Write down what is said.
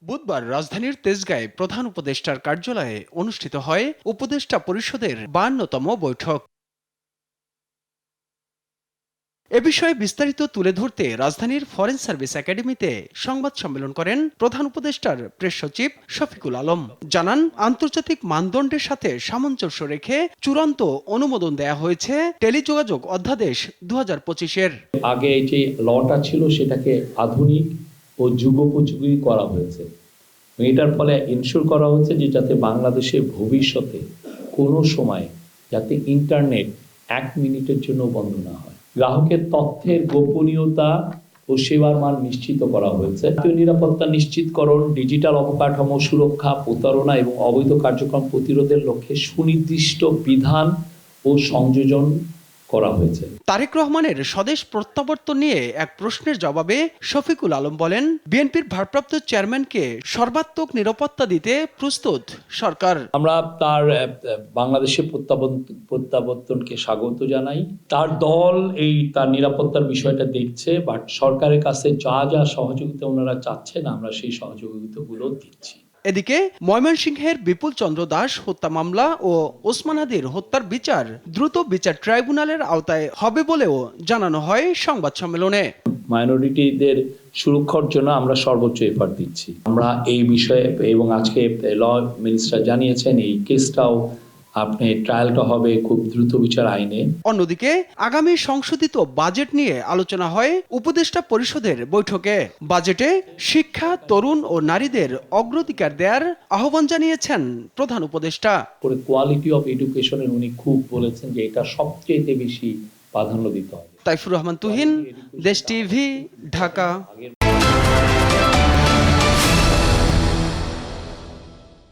বুধবার রাজধানীর তেজগাঁয়ে প্রধান উপদেষ্টার কার্যালয়ে অনুষ্ঠিত হয় উপদেষ্টা পরিষদের 52তম বৈঠক। এ বিষয়ে বিস্তারিত তুলে ধরতে রাজধানীর ফরেন সার্ভিস একাডেমিতে সংবাদ সম্মেলন করেন প্রধান উপদেষ্টার প্রেস সচিব শফিকুল আলম। জানান, আন্তর্জাতিক মানদণ্ডের সাথে সামঞ্জস্য রেখে চূড়ান্ত অনুমোদন দেয়া হয়েছে টেলিযোগাযোগ অধ্যাদেশ 2025-এর। আগে এই যে লটা ছিল সেটাকে আধুনিক ও যুগোপযোগী করা হয়েছে। এটার ফলে ইনশিওর করা হচ্ছে যে যাতে বাংলাদেশে ভবিষ্যতে কোনো সময় যাতে ইন্টারনেট 1 মিনিটের জন্য বন্ধ না হয়। গ্রাহকের তথ্যের গোপনীয়তা ও সেবার মান নিশ্চিত করা হয়েছে। জাতীয় নিরাপত্তা নিশ্চিতকরণ, ডিজিটাল অবকাঠামো সুরক্ষা, প্রতারণা এবং অবৈধ কার্যক্রম প্রতিরোধের লক্ষ্যে সুনির্দিষ্ট বিধান ও সংযোজন করা হয়েছে। তারেক রহমানের স্বদেশ প্রত্যাবর্তন নিয়ে এক প্রশ্নের জবাবে শফিকুল আলম বলেন, বিএনপির ভারপ্রাপ্ত চেয়ারম্যানকে সর্বাত্মক নিরাপত্তা দিতে প্রস্তুত সরকার। আমরা তার বাংলাদেশের প্রত্যাবর্তনকে স্বাগত জানাই। তার দল তার নিরাপত্তার বিষয়টা দেখছে, বাট সরকারের কাছে যা যা সহযোগিতা ওনারা চাচ্ছেন আমরা সেই সহযোগিতাগুলো দিচ্ছি। এদিকে ময়মনসিংহের বিপুল চন্দ্র দাস হত্যা মামলা ও ওসমান হাদির হত্যার বিচার দ্রুত বিচার ট্রাইব্যুনালের আওতায় হবে বলেও জানানো হয় সংবাদ সম্মেলনে। মাইনরিটিদের সুরক্ষার জন্য আমরা সর্বোচ্চ এফার্ট দিচ্ছি। আমরা এই বিষয়ে এবং আজকে ল মিনিস্টার জানিয়েছেন এই কেসটাও ট্রায়ালটা হবে খুব দ্রুত বিচার আইনে। অন্যদিকে আগামী সংশোধিত বাজেট নিয়ে আলোচনা হয় উপদেষ্টা পরিষদের বৈঠকে। বাজেটে শিক্ষা, তরুণ ও নারীদের অগ্রাধিকার দেওয়ার আহ্বান জানিয়েছেন প্রধান উপদেষ্টা। কোয়ালিটি অফ এডুকেশনের উনি খুব বলেছেন যে এটা সবচেয়ে বেশি প্রাধান্য দিতে হবে। তাইফুর রহমান তুহিন, দেশ টিভি, ঢাকা।